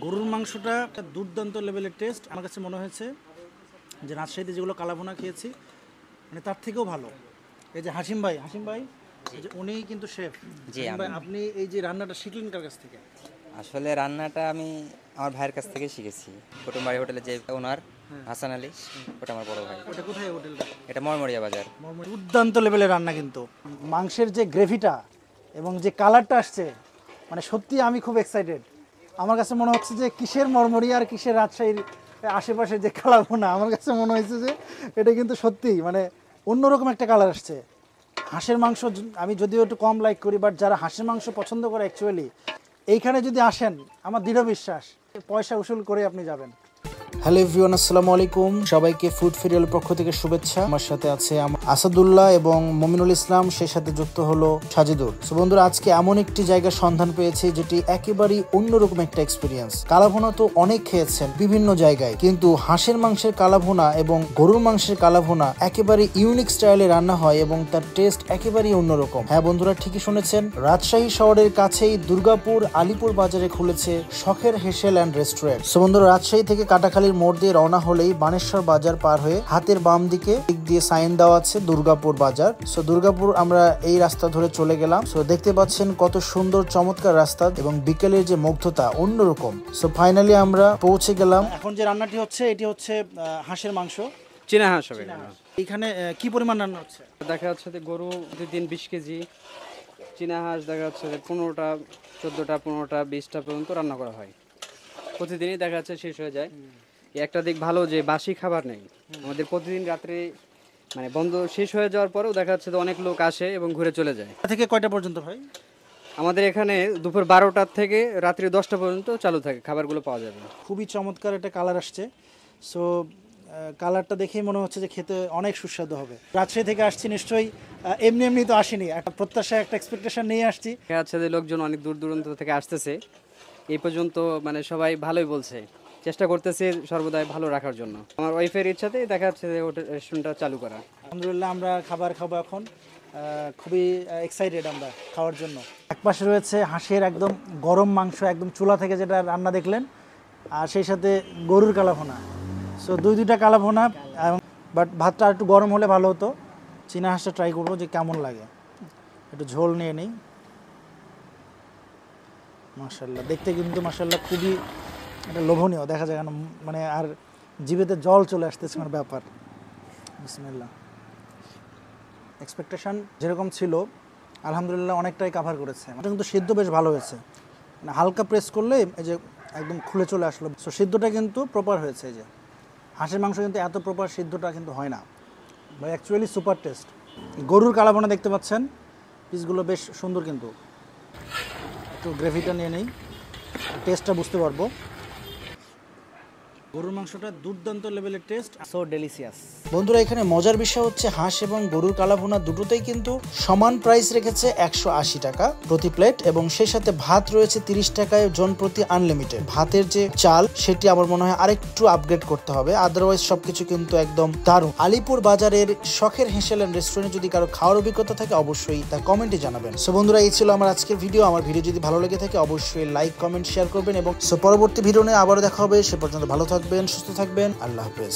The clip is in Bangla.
গরুর মাংসটা একটা দুর্দান্ত লেভেলের টেস্ট। আমার কাছে মনে হয়েছে যে রাজশাহীতে যেগুলো কালাভুনা খেয়েছি মানে তার থেকেও ভালো। এই যে হাসিম ভাই এই যে উনিই কিন্তু শেফ। জি, হাসিম ভাই, আপনি এই যে রান্নাটা শিখলেন কার কাছ থেকে? আসলে রান্নাটা আমি আমার ভাইয়ের কাছ থেকে শিখেছি। কুটুমবাড়ি হোটেলে যে ওনার হাসান আলী, ওটা আমার বড় ভাই। ওটা কোথায় হোটেলটা? এটা মরমরিয়া বাজার। দুর্দান্ত লেভেলের রান্না কিন্তু। মাংসের যে গ্রেভিটা এবং যে কালারটা আসছে মানে সত্যি আমি খুব এক্সাইটেড। আমার কাছে মনে হচ্ছে যে কিসের মরমরিয়া আর কিসের রাজশাহীর আশেপাশে যে কালাভুনা, আমার কাছে মনে হয়েছে যে এটা কিন্তু সত্যি মানে অন্যরকম একটা কালার আসছে। হাঁসের মাংস আমি যদিও একটু কম লাইক করি, বাট যারা হাঁসের মাংস পছন্দ করে অ্যাকচুয়ালি এইখানে যদি আসেন আমার দৃঢ় বিশ্বাস পয়সা উসুল করে আপনি যাবেন। হ্যালো এভরিওয়ান, আসসালামু আলাইকুম। সবাইকে ফুড ফেরিয়ালের পক্ষ থেকে শুভেচ্ছা। আমার সাথে আছে আসাদুল্লাহ এবং মমিনুল ইসলাম, সেই সাথে যুক্ত হলো সাজিদুর। সো বন্ধুরা, আজকে এমন একটি জায়গার সন্ধান পেয়েছি যেটি একেবারেই অন্যরকম একটা এক্সপিরিয়েন্স। কালাভুনা তো অনেক খেয়েছেন বিভিন্ন জায়গায়, কিন্তু হাঁসের মাংসের কালাভুনা এবং গরুর মাংসের কালাভুনা একেবারে ইউনিক স্টাইলে রান্না হয় এবং তার টেস্ট একেবারেই অন্যরকম। হ্যাঁ বন্ধুরা, ঠিকই শুনেছেন, রাজশাহী শহরের কাছেই দুর্গাপুর আলিপুর বাজারে খুলেছে শখের হেসেল অ্যান্ড রেস্টুরেন্ট। সো বন্ধুরা, রাজশাহী থেকে কাটাখালী মোড় দিয়ে রওনা হলেই বানেশ্বর বাজার পার হয়ে হাতের বাম দিকে দিক দিয়ে সাইন দেওয়া আছে দুর্গাপুর বাজার। সো দুর্গাপুর আমরা এই রাস্তা ধরে চলে গেলাম। সো দেখতে পাচ্ছেন কত সুন্দর চমৎকার রাস্তা এবং বিকেলের যে মুগ্ধতা অন্যরকম। সো ফাইনালি আমরা পৌঁছে গেলাম। এখন যে রান্নাটি হচ্ছে এটি হচ্ছে হাঁসের মাংস, চীনা হাঁস হবে। এখানে কি পরিমাণ রান্না হচ্ছে? দেখা যাচ্ছে যে গরু প্রতিদিন 20 কেজি, চীনা হাঁস দেখা যাচ্ছে যে 15টা 14টা 15টা 20টা পর্যন্ত রান্না করা হয়। প্রতিদিনই দেখা যাচ্ছে শেষ হয়ে যায়। একটা দিক ভালো যে বাসি খাবার নেই আমাদের। প্রতিদিন রাত্রে মানে বন্ধ শেষ হয়ে যাওয়ার পরেও দেখা যাচ্ছে যে অনেক লোক আসে এবং ঘুরে চলে যায়। থেকে কয়টা পর্যন্ত ভাই? আমাদের এখানে দুপুর 12টার থেকে রাত্রি 10টা পর্যন্ত চালু থাকে, খাবারগুলো পাওয়া যাবে। খুবই চমৎকার একটা কালার আসছে। সো কালারটা দেখেই মনে হচ্ছে যে খেতে অনেক সুস্বাদু হবে। রাজশাহী থেকে আসছি নিশ্চয়ই এমনি এমনি তো আসিনি, একটা প্রত্যাশা একটা এক্সপেকটেশন নিয়ে আসছি। দেখা যাচ্ছে যে লোকজন অনেক দূর দূরান্ত থেকে আসতেছে। এই পর্যন্ত মানে সবাই ভালোই বলছে, চেষ্টা করতেছে সর্বদাই ভালো রাখার জন্য। আমার ওয়াইফের ইচ্ছাতেই দেখা যাচ্ছে যে রেস্টুরেন্টটা চালু করা। আলহামদুলিল্লাহ, আমরা খাবার খাবো এখন। খুবই এক্সাইটেড আমরা খাওয়ার জন্য। একপাশে রয়েছে হাঁসের একদম গরম মাংস, একদম চুলা থেকে যেটা রান্না দেখলেন, আর সেই সাথে গরুর কালাভুনা। সো দুইটা কালাভুনা, বাট ভাতটা একটু গরম হলে ভালো হতো। চীনা হাঁসটা ট্রাই করবো যে কেমন লাগে। একটু ঝোল নিয়ে নিই। মাশাল্লাহ, দেখতে কিন্তু মাশাল্লাহ খুবই এটা লোভনীয় দেখা যায়, কেন মানে আর জিভেতে জল চলে আসতেছে আমার ব্যাপার। বিসমিল্লাহ। এক্সপেকটেশন যেরকম ছিল আলহামদুলিল্লাহ অনেকটাই কাভার করেছে। এটা কিন্তু সিদ্ধ বেশ ভালো হয়েছে, মানে হালকা প্রেস করলে এই যে একদম খুলে চলে আসলো। সো সিদ্ধটা কিন্তু প্রপার হয়েছে। এই যে হাঁসের মাংস কিন্তু এত প্রপার সিদ্ধটা কিন্তু হয় না ভাই, অ্যাকচুয়ালি সুপার টেস্ট। গরুর কালাভুনা দেখতে পাচ্ছেন, পিসগুলো বেশ সুন্দর, কিন্তু একটু গ্রেভিটা নিয়ে নেই, টেস্টটা বুঝতে পারবো। গরুর মাংসটা দুর্দান্ত লেভেলের টেস্ট, সো ডেলিশিয়াস। বন্ধুরা, এখানে মজার বিষয় হচ্ছে হাঁস এবং গরুর কালাভুনা দুটোতেই কিন্তু সমান প্রাইস রেখেছে 180 টাকা প্রতি প্লেট, এবং সেই সাথে ভাত রয়েছে 30 টাকায় জন প্রতি আনলিমিটেড। ভাতের যে চাল সেটি আমার মনে হয় আরেকটু আপগ্রেড করতে হবে, আদারওয়াইজ সবকিছু কিন্তু একদম দারুণ। আলিপুর বাজারের শখের হেসেল এন্ড রেস্টুরেন্টে যদি কারো খাওয়ার অভিজ্ঞতা থাকে অবশ্যই তা কমেন্টে জানাবেন। সো বন্ধুরা, এই ছিল আমার আজকের ভিডিও। আমার ভিডিও যদি ভালো লেগে থাকে অবশ্যই লাইক কমেন্ট শেয়ার করবেন, এবং সো পরবর্তী ভিডিও নিয়ে আবারও দেখা হবে। সে পর্যন্ত ভালো থাকবেন, সুস্থ থাকবেন। আল্লাহ হাফেজ।